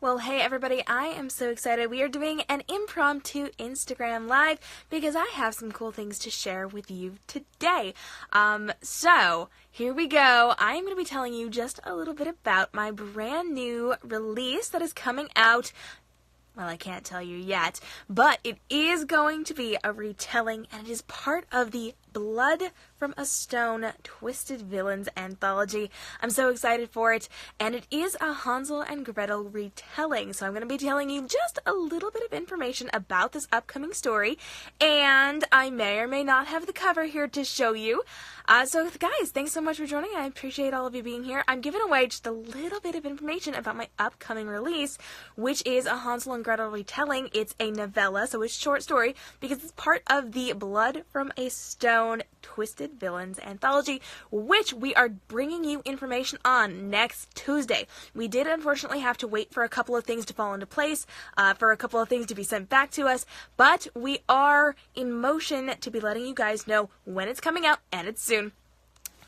Well, hey everybody, I am so excited. We are doing an impromptu Instagram Live because I have some cool things to share with you today. So here we go. I am going to be telling you just a little bit about my brand new release that is coming out. Well, I can't tell you yet, but it is going to be a retelling, and it is part of the Blood from a Stone Twisted Villains anthology. I'm so excited for it, and it is a Hansel and Gretel retelling, so I'm going to be telling you just a little bit of information about this upcoming story, and I may or may not have the cover here to show you. So guys, thanks so much for joining. I appreciate all of you being here. I'm giving away just a little bit of information about my upcoming release, which is a Hansel and Gretel retelling. It's a novella, so it's a short story, because it's part of the Blood from a Stone Twisted Villains anthology, which we are bringing you information on next Tuesday. We did unfortunately have to wait for a couple of things to fall into place, for a couple of things to be sent back to us, but we are in motion to be letting you guys know when it's coming out, and it's soon,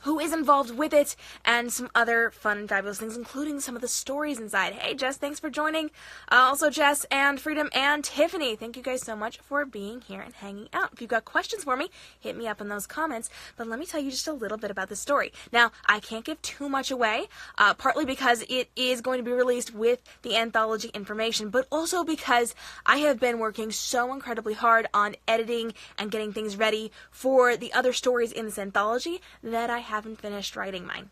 who is involved with it, and some other fun and fabulous things, including some of the stories inside. Hey, Jess, thanks for joining. Also, Jess and Freedom and Tiffany, thank you guys so much for being here and hanging out. If you've got questions for me, hit me up in those comments, but let me tell you just a little bit about the story. Now, I can't give too much away, partly because it is going to be released with the anthology information, but also because I have been working so incredibly hard on editing and getting things ready for the other stories in this anthology that I haven't finished writing mine.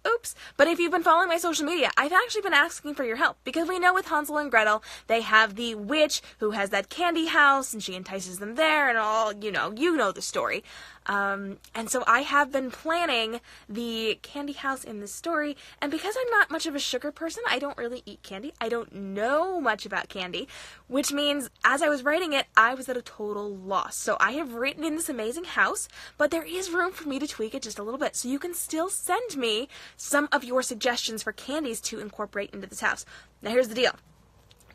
Oops. But if you've been following my social media, I've actually been asking for your help, because we know with Hansel and Gretel, they have the witch who has that candy house, and she entices them there, and all, you know the story. And so I have been planning the candy house in the story, and because I'm not much of a sugar person, I don't really eat candy. I don't know much about candy, which means as I was writing it, I was at a total loss. So I have written in this amazing house, but there is room for me to tweak it just a little bit, so you can still send me some of your suggestions for candies to incorporate into this house. Now here's the deal.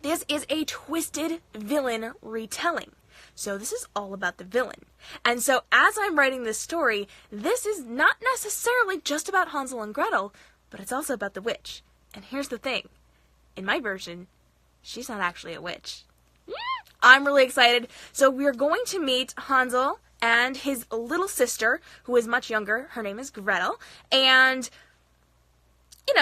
This is a twisted villain retelling. So this is all about the villain. And so as I'm writing this story, this is not necessarily just about Hansel and Gretel, but it's also about the witch. And here's the thing. In my version, she's not actually a witch. I'm really excited. So we're going to meet Hansel and his little sister, who is much younger. Her name is Gretel. And,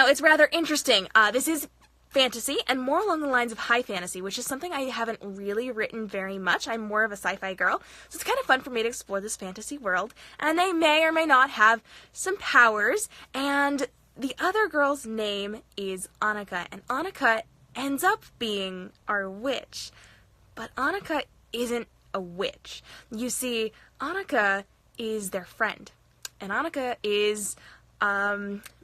it's rather interesting. This is fantasy, and more along the lines of high fantasy, which is something I haven't really written very much. I'm more of a sci-fi girl, so it's kind of fun for me to explore this fantasy world, and they may or may not have some powers, and the other girl's name is Annika, and Annika ends up being our witch, but Annika isn't a witch. You see, Annika is their friend, and Annika is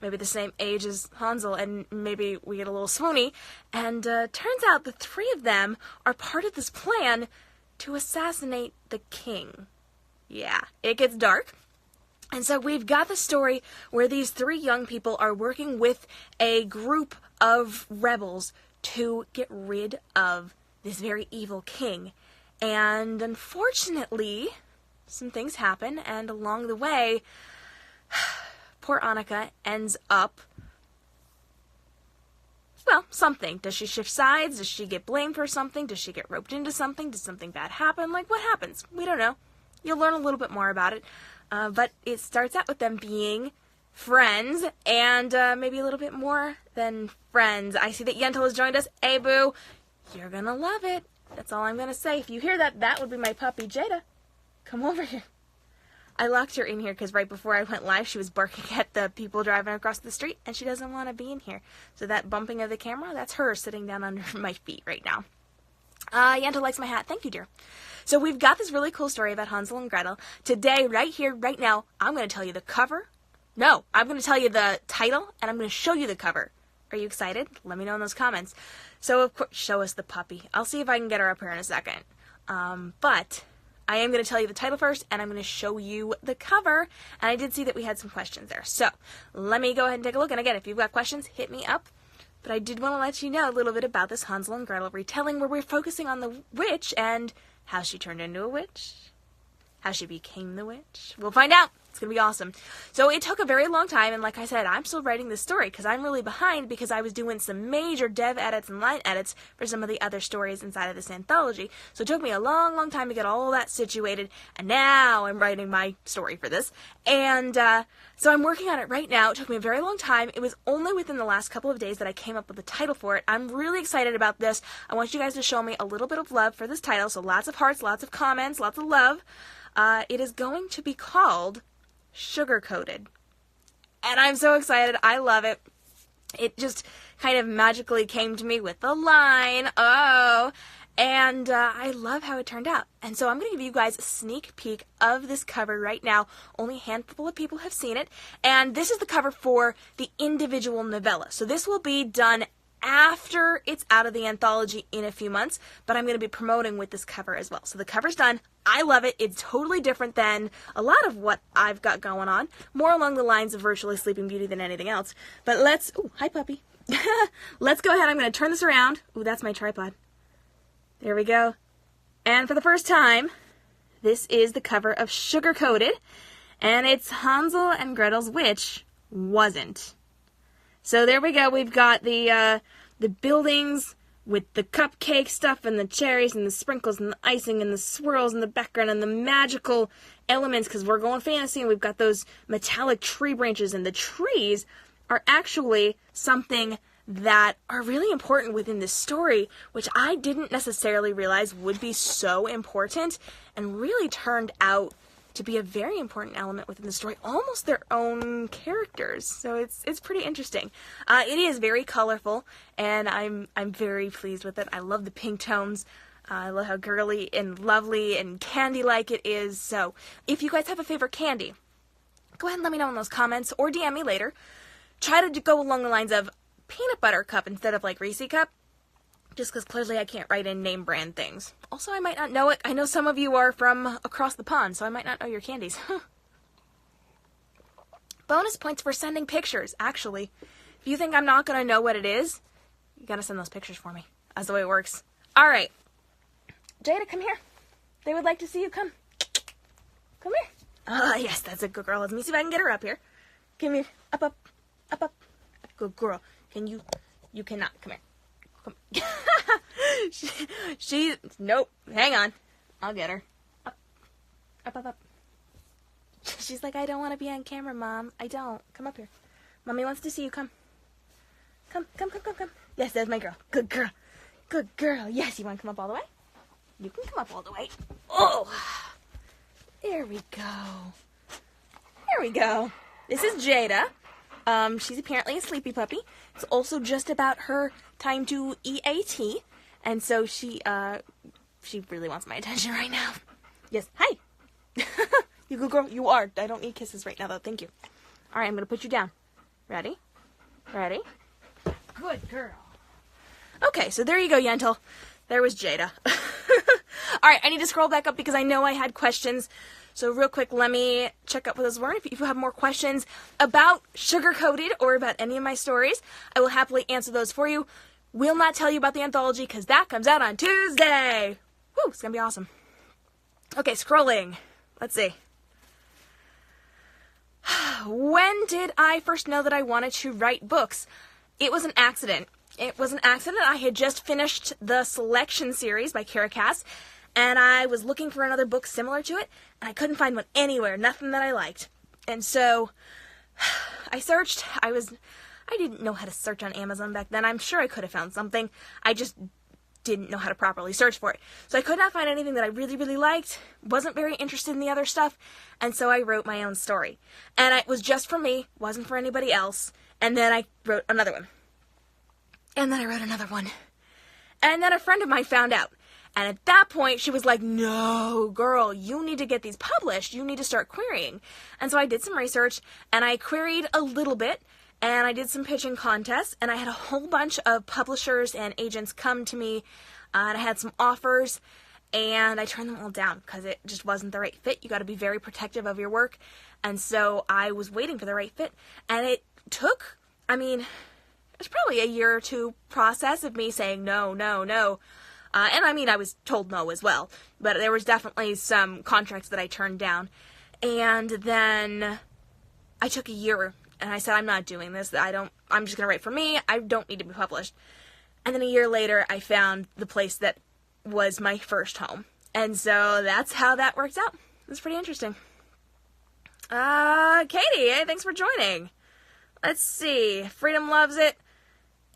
maybe the same age as Hansel, and maybe we get a little swoony, and turns out the three of them are part of this plan to assassinate the king. Yeah, it gets dark. And so we've got the story where these three young people are working with a group of rebels to get rid of this very evil king. And unfortunately, some things happen, and along the way, poor Annika ends up, well, something. Does she shift sides? Does she get blamed for something? Does she get roped into something? Does something bad happen? Like, what happens? We don't know. You'll learn a little bit more about it. But it starts out with them being friends, and maybe a little bit more than friends. I see that Yentl has joined us. Hey, boo. You're gonna love it. That's all I'm gonna say. If you hear that, that would be my puppy, Jada. Come over here. I locked her in here because right before I went live, she was barking at the people driving across the street, and she doesn't want to be in here. So that bumping of the camera, that's her sitting down under my feet right now. Yenta likes my hat. Thank you, dear. So we've got this really cool story about Hansel and Gretel. Today, right here, right now, I'm going to tell you the cover. No, I'm going to tell you the title, and I'm going to show you the cover. Are you excited? Let me know in those comments. So, of course, show us the puppy. I'll see if I can get her up here in a second. But I am going to tell you the title first, and I'm going to show you the cover, and I did see that we had some questions there. So, let me go ahead and take a look, and again, if you've got questions, hit me up. But I did want to let you know a little bit about this Hansel and Gretel retelling, where we're focusing on the witch and how she turned into a witch, how she became the witch. We'll find out It's going to be awesome. So it took a very long time, and like I said, I'm still writing this story because I'm really behind because I was doing some major dev edits and line edits for some of the other stories inside of this anthology. So it took me a long, long time to get all that situated, and now I'm writing my story for this. And so I'm working on it right now. It took me a very long time. It was only within the last couple of days that I came up with the title for it. I'm really excited about this. I want you guys to show me a little bit of love for this title, so lots of hearts, lots of comments, lots of love. It is going to be called Sugarcoated. And I'm so excited. I love it. It just kind of magically came to me with the line, oh, and I love how it turned out. And so I'm going to give you guys a sneak peek of this cover right now. Only a handful of people have seen it. And this is the cover for the individual novella. So this will be done after it's out of the anthology in a few months, but I'm going to be promoting with this cover as well. So the cover's done. I love it. It's totally different than a lot of what I've got going on. More along the lines of Virtually Sleeping Beauty than anything else. But let's... Ooh, hi, puppy. Let's go ahead. I'm going to turn this around. Ooh, that's my tripod. There we go. And for the first time, this is the cover of Sugarcoated, and it's Hansel and Gretel's Witch Wasn't. So there we go. We've got the buildings with the cupcake stuff and the cherries and the sprinkles and the icing and the swirls in the background and the magical elements because we're going fantasy, and we've got those metallic tree branches, and the trees are actually something that are really important within this story, which I didn't necessarily realize would be so important and really turned out to be a very important element within the story, almost their own characters. So it's pretty interesting. It is very colorful, and I'm very pleased with it. I love the pink tones. I love how girly and lovely and candy-like it is. So if you guys have a favorite candy, go ahead and let me know in those comments or DM me later. Try to go along the lines of peanut butter cup instead of like Reese cup, just because clearly I can't write in name brand things. Also, I might not know it. I know some of you are from across the pond, so I might not know your candies. Bonus points for sending pictures, actually. If you think I'm not going to know what it is, you got to send those pictures for me. That's the way it works. All right. Jada, come here. They would like to see you. Come. Come here. Ah, yes, that's a good girl. Let me see if I can get her up here. Come here. Up, up, up, up. Good girl. Can you? You cannot. Come here. she nope, hang on, I'll get her. Up, up, up, up. She's like, I don't want to be on camera, Mom. I don't. Come up here. Mommy wants to see you. Come. Come. Yes, that's my girl. Good girl. Good girl. Yes, you want to come up all the way? You can come up all the way. Oh, there we go. There we go. This is Jada. She's apparently a sleepy puppy. It's also just about her time to EAT, and so she really wants my attention right now. Yes, hi. You good girl? You are. I don't need kisses right now, though. Thank you. All right, I'm going to put you down. Ready? Ready? Good girl. Okay, so there you go, Yentl. There was Jada. All right, I need to scroll back up because I know I had questions. So real quick, let me check out what those were. If you have more questions about Sugarcoated or about any of my stories, I will happily answer those for you. Will not tell you about the anthology because that comes out on Tuesday. Woo, it's going to be awesome. Okay, scrolling. Let's see. When did I first know that I wanted to write books? It was an accident. I had just finished the Selection series by Kara Cass, and I was looking for another book similar to it, and I couldn't find one anywhere, nothing that I liked. And so I searched. I didn't know how to search on Amazon back then. I'm sure I could have found something. I just didn't know how to properly search for it. So I could not find anything that I really, really liked, wasn't very interested in the other stuff, and so I wrote my own story. And it was just for me, wasn't for anybody else, and then I wrote another one. And then I wrote another one. And then a friend of mine found out. And at that point, she was like, no, girl, you need to get these published. You need to start querying. And so I did some research, and I queried a little bit, and I did some pitching contests, and I had a whole bunch of publishers and agents come to me, and I had some offers, and I turned them all down because it just wasn't the right fit. You got to be very protective of your work. And so I was waiting for the right fit, and it took, it was probably a year or two process of me saying no, no, no. And I was told no as well, but there was definitely some contracts that I turned down. And then I took a year and I said, I'm not doing this. I'm just going to write for me. I don't need to be published. And then a year later, I found the place that was my first home. And so that's how that worked out. It was pretty interesting. Katie, hey, thanks for joining. Let's see. Freedom loves it.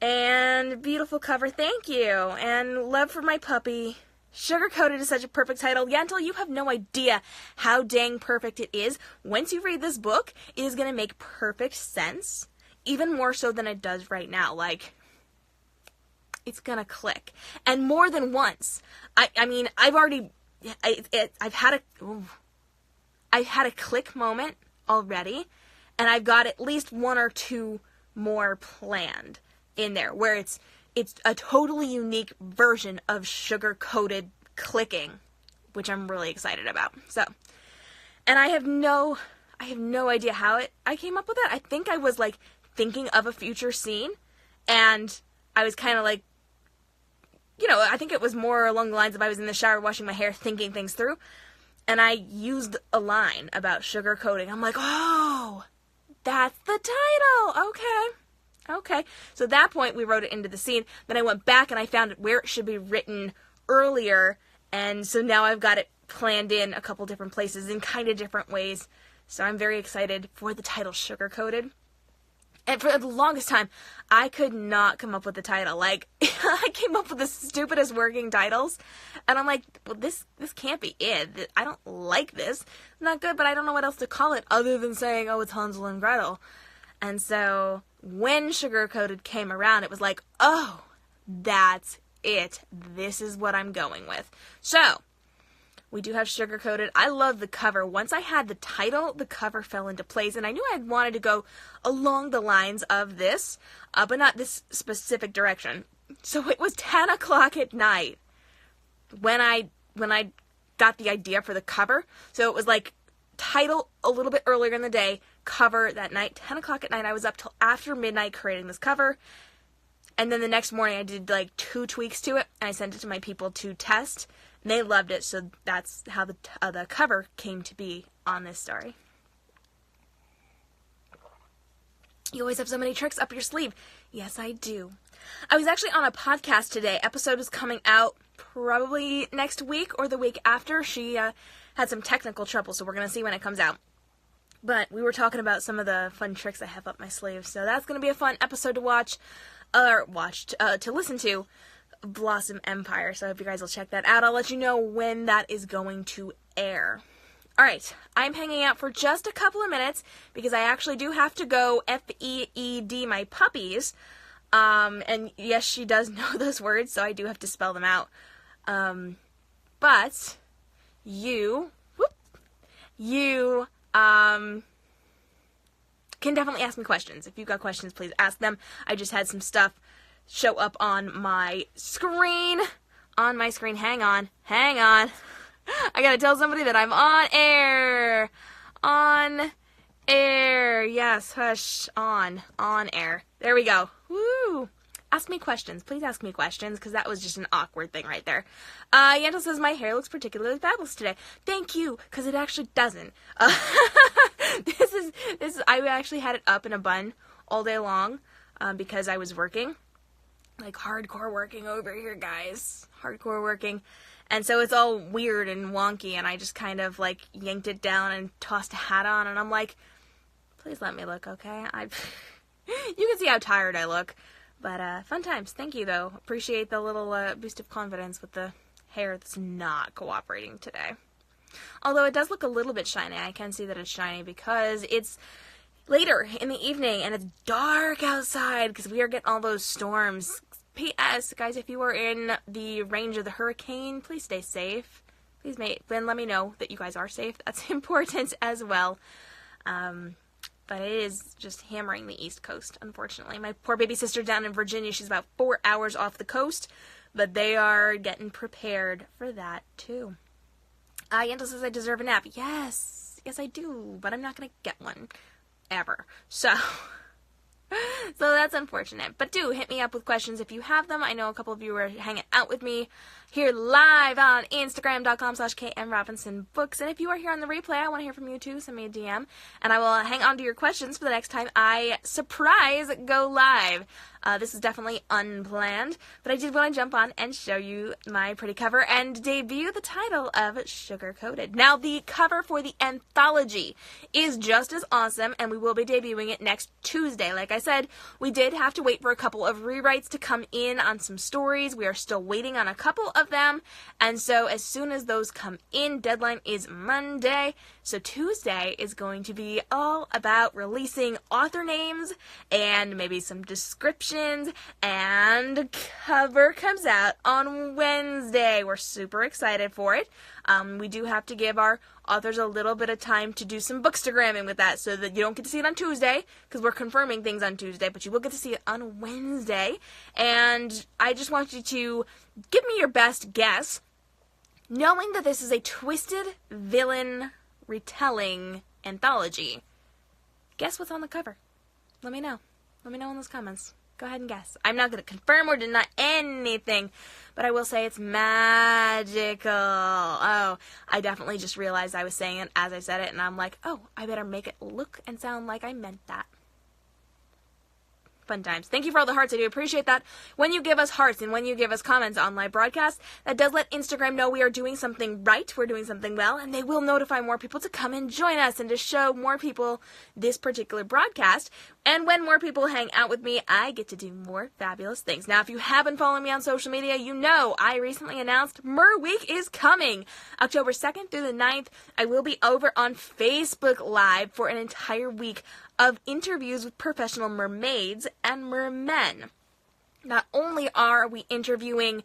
And beautiful cover, thank you. And love for my puppy. Sugarcoated is such a perfect title. Yentl, you have no idea how dang perfect it is. Once you read this book, it is going to make perfect sense. Even more so than it does right now. Like, it's going to click. And more than once. I mean, I've had a click moment already. And I've got at least one or two more planned in there where it's a totally unique version of sugar-coated clicking, which I'm really excited about. So, and I have no idea how I came up with it. I think I was like thinking of a future scene, and I was kind of like, I think it was more along the lines of I was in the shower washing my hair, thinking things through, and I used a line about sugar-coating. I'm like, oh, that's the title. Okay. So at that point, we wrote it into the scene. Then I went back and I found where it should be written earlier. And so now I've got it planned in a couple different places in kind of different ways. So I'm very excited for the title Sugarcoated. And for the longest time, I could not come up with the title. Like, I came up with the stupidest working titles. And I'm like, well, this can't be it. I don't like this. It's not good, but I don't know what else to call it other than saying, oh, it's Hansel and Gretel. And so when Sugarcoated came around, it was like, oh, that's it. This is what I'm going with. So, we do have Sugarcoated. I love the cover. Once I had the title, the cover fell into place, and I knew I wanted to go along the lines of this, but not this specific direction. So it was 10 o'clock at night when I got the idea for the cover. So it was like title a little bit earlier in the day, cover that night, 10 o'clock at night. I was up till after midnight creating this cover. And then the next morning I did like 2 tweaks to it, and I sent it to my people to test. And they loved it, so that's how the cover came to be on this story. You always have so many tricks up your sleeve. Yes, I do. I was actually on a podcast today. Episode is coming out probably next week or the week after. She had some technical trouble, so we're going to see when it comes out. But we were talking about some of the fun tricks I have up my sleeve, so that's going to be a fun episode to watch, to listen to, Blossom Empire. So I hope you guys will check that out. I'll let you know when that is going to air. Alright, I'm hanging out for just a couple of minutes because I actually do have to go FEED my puppies. And yes, she does know those words, so I do have to spell them out. But you can definitely ask me questions. If you've got questions, please ask them. I just had some stuff show up on my screen. Hang on. I gotta tell somebody that I'm on air. On air. Yes, hush. On air. There we go. Woo. Ask me questions. Please ask me questions, because that was just an awkward thing right there. Yentl says, my hair looks particularly fabulous today. Thank you, because it actually doesn't. This is, I actually had it up in a bun all day long, because I was working. Like, hardcore working over here, guys. Hardcore working. And so it's all weird and wonky, and I just kind of, like, yanked it down and tossed a hat on, and I'm like, please let me look, okay? You can see how tired I look. But, fun times. Thank you, though. Appreciate the little boost of confidence with the hair that's not cooperating today. Although it does look a little bit shiny. I can see that it's shiny because it's later in the evening and it's dark outside because we are getting all those storms. P.S. Guys, if you are in the range of the hurricane, please stay safe. Please let me know that you guys are safe. That's important as well. But it is just hammering the East Coast, unfortunately. My poor baby sister down in Virginia, she's about 4 hours off the coast, but they are getting prepared for that, too. Yentl says I deserve a nap. Yes, I do, but I'm not going to get one, ever. So, So that's unfortunate. But do hit me up with questions if you have them. I know a couple of you are hanging out with me here live on Instagram.com/k.m.robinson books. And if you are here on the replay, I want to hear from you too. Send me a DM. And I will hang on to your questions for the next time I surprise go live. This is definitely unplanned, but I did want to jump on and show you my pretty cover and debut the title of Sugarcoated. Now, the cover for the anthology is just as awesome, and we will be debuting it next Tuesday. Like I said, we did have to wait for a couple of rewrites to come in on some stories. We are still waiting on a couple of them, and so as soon as those come in, deadline is Monday, so Tuesday is going to be all about releasing author names and maybe some descriptions, and cover comes out on Wednesday. We're super excited for it. We do have to give our authors a little bit of time to do some bookstagramming with that so that you don't get to see it on Tuesday, because we're confirming things on Tuesday, but you will get to see it on Wednesday. And I just want you to give me your best guess, knowing that this is a twisted villain retelling anthology. Guess what's on the cover? Let me know. Let me know in those comments. Go ahead and guess. I'm not going to confirm or deny anything, but I will say it's magical. Oh, I definitely just realized I was saying it as I said it, and I'm like, oh, I better make it look and sound like I meant that. Fun times. Thank you for all the hearts. I do appreciate that. When you give us hearts and when you give us comments on live broadcasts, that does let Instagram know we are doing something right, we're doing something well, and they will notify more people to come and join us and to show more people this particular broadcast. And when more people hang out with me, I get to do more fabulous things. Now, if you haven't followed me on social media, you know I recently announced Mer Week is coming. October 2nd through the 9th, I will be over on Facebook Live for an entire week of interviews with professional mermaids and mermen. Not only are we interviewing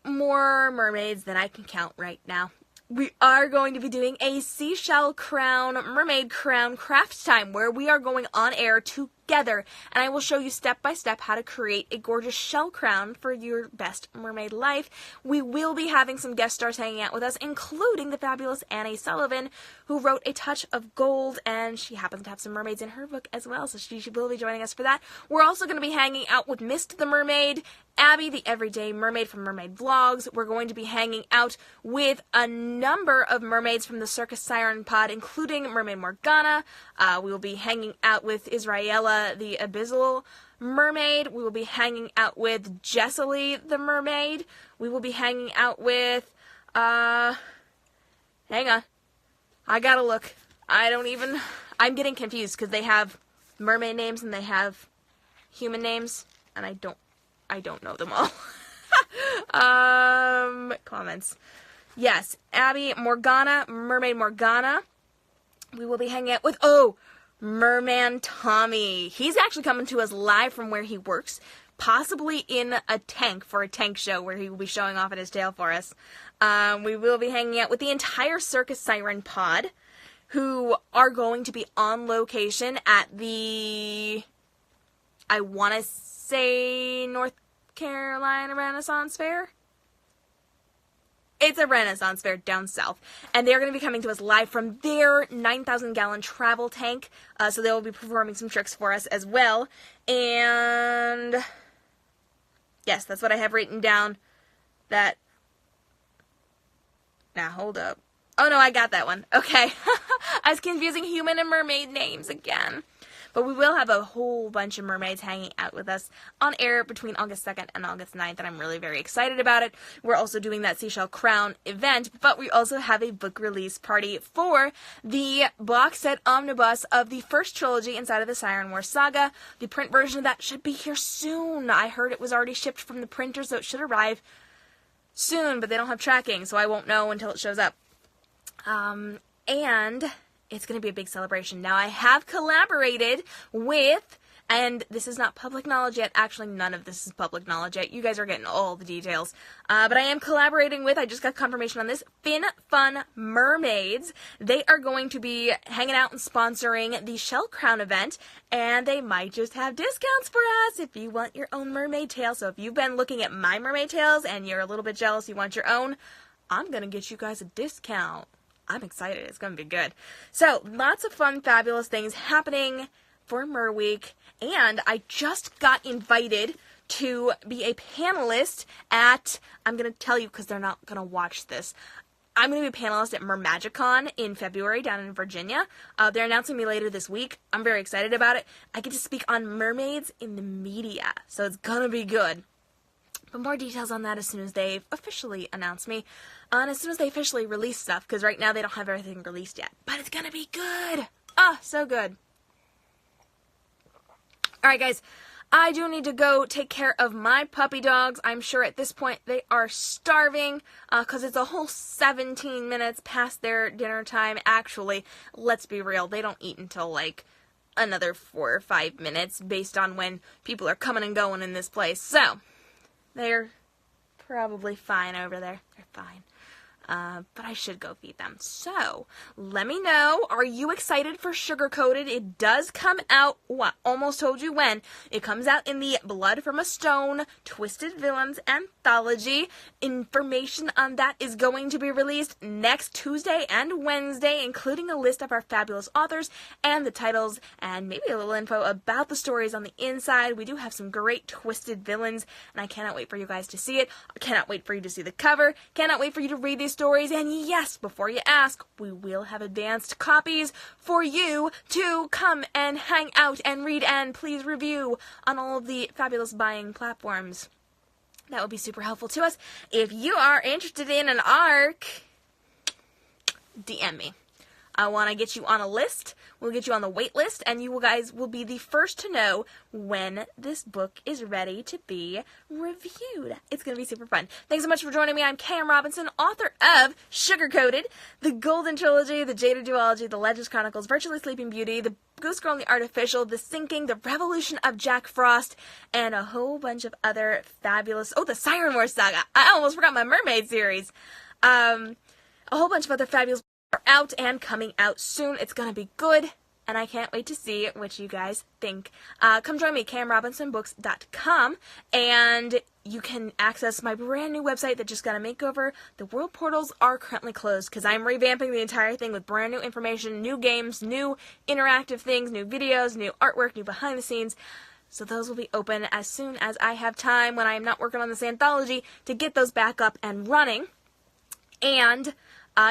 more mermaids than I can count right now, we are going to be doing a seashell crown, mermaid crown craft time where we are going on air together, and I will show you step by step how to create a gorgeous shell crown for your best mermaid life. We will be having some guest stars hanging out with us, including the fabulous Annie Sullivan, who wrote A Touch of Gold, and she happens to have some mermaids in her book as well, so she will be joining us for that. We're also going to be hanging out with Mist the Mermaid, Abby, the Everyday Mermaid from Mermaid Vlogs. We're going to be hanging out with a number of mermaids from the Circus Siren Pod, including Mermaid Morgana. We will be hanging out with Israela, the Abyssal Mermaid. We will be hanging out with Jessalee, the Mermaid. We will be hanging out with, hang on. I gotta look. I'm getting confused because they have mermaid names and they have human names, and I don't know them all. Comments. Yes, Abby, Morgana, Mermaid Morgana. We will be hanging out with, Merman Tommy. He's actually coming to us live from where he works, possibly in a tank for a tank show where he will be showing off at his tail for us. We will be hanging out with the entire Circus Siren Pod, who are going to be on location at the, I want to say, North Carolina Renaissance Fair? It's a Renaissance Fair down south, and they're going to be coming to us live from their 9,000-gallon travel tank, so they will be performing some tricks for us as well, and yes, that's what I have written down. Now, hold up. Oh, no, I got that one. Okay. I was confusing human and mermaid names again. But we will have a whole bunch of mermaids hanging out with us on air between August 2nd and August 9th, and I'm really very excited about it. We're also doing that Seashell Crown event, but we also have a book release party for the box set omnibus of the first trilogy inside of the Siren War saga. The print version of that should be here soon. I heard it was already shipped from the printer, so it should arrive soon, but they don't have tracking, so I won't know until it shows up. And it's going to be a big celebration. Now, I have collaborated with, and this is not public knowledge yet. Actually, none of this is public knowledge yet. You guys are getting all the details. But I am collaborating with, I just got confirmation on this, Fin Fun Mermaids. They are going to be hanging out and sponsoring the Shell Crown event, and they might just have discounts for us if you want your own mermaid tail. So if you've been looking at my mermaid tails and you're a little bit jealous, you want your own, I'm going to get you guys a discount. I'm excited. It's going to be good. So, lots of fun, fabulous things happening for Mer Week, and I just got invited to be a panelist at, I'm going to tell you because they're not going to watch this, I'm going to be a panelist at Mermagicon in February down in Virginia. They're announcing me later this week. I'm very excited about it. I get to speak on mermaids in the media, so it's going to be good. But more details on that as soon as they've officially announced me, and as soon as they officially release stuff, because right now they don't have everything released yet. But it's going to be good. Oh, so good. Alright guys, I do need to go take care of my puppy dogs. I'm sure at this point they are starving, because it's a whole 17 minutes past their dinner time. Actually, let's be real, they don't eat until like another 4 or 5 minutes based on when people are coming and going in this place. So, they're probably fine over there. They're fine. But I should go feed them. So, let me know, are you excited for Sugarcoated? It does come out, almost told you when. It comes out in the Blood from a Stone Twisted Villains Anthology. Information on that is going to be released next Tuesday and Wednesday, including a list of our fabulous authors and the titles, and maybe a little info about the stories on the inside. We do have some great twisted villains, and I cannot wait for you guys to see it. I cannot wait for you to see the cover. Cannot wait for you to read these stories, and yes, before you ask, we will have advanced copies for you to come and hang out and read and please review on all of the fabulous buying platforms. That would be super helpful to us. If you are interested in an ARC, DM me. I want to get you on a list. We'll get you on the wait list, and you guys will be the first to know when this book is ready to be reviewed. It's going to be super fun. Thanks so much for joining me. I'm K.m. Robinson, author of Sugarcoated, the Golden Trilogy, the Jaded Duology, the Legends Chronicles, Virtually Sleeping Beauty, the Goose Girl and the Artificial, The Sinking, The Revolution of Jack Frost, and a whole bunch of other fabulous... Oh, the Siren Wars Saga. I almost forgot my mermaid series. A whole bunch of other fabulous are out and coming out soon. It's gonna be good, and I can't wait to see what you guys think. Come join me, k.m.robinsonbooks.com, and you can access my brand new website that just got a makeover. The world portals are currently closed because I'm revamping the entire thing with brand new information, new games, new interactive things, new videos, new artwork, new behind the scenes. So those will be open as soon as I have time when I am not working on this anthology to get those back up and running. And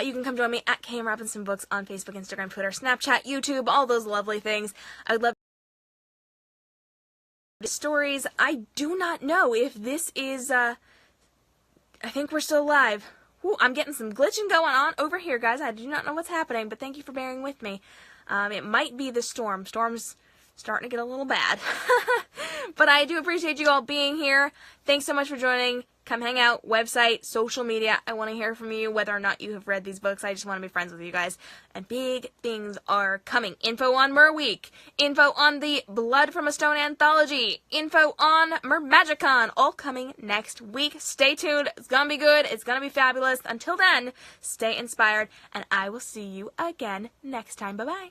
you can come join me at K.m. Robinson Books on Facebook, Instagram, Twitter, Snapchat, YouTube, all those lovely things. I would love the stories. I do not know if this is, I think we're still live. Ooh, I'm getting some glitching going on over here, guys. I do not know what's happening, but thank you for bearing with me. It might be the storm. Storm's starting to get a little bad. But I do appreciate you all being here. Thanks so much for joining. Come hang out, website, social media. I want to hear from you whether or not you have read these books. I just want to be friends with you guys. And big things are coming. Info on Mer Week. Info on the Blood from a Stone Anthology. Info on Mermagicon. All coming next week. Stay tuned. It's going to be good. It's going to be fabulous. Until then, stay inspired. And I will see you again next time. Bye-bye.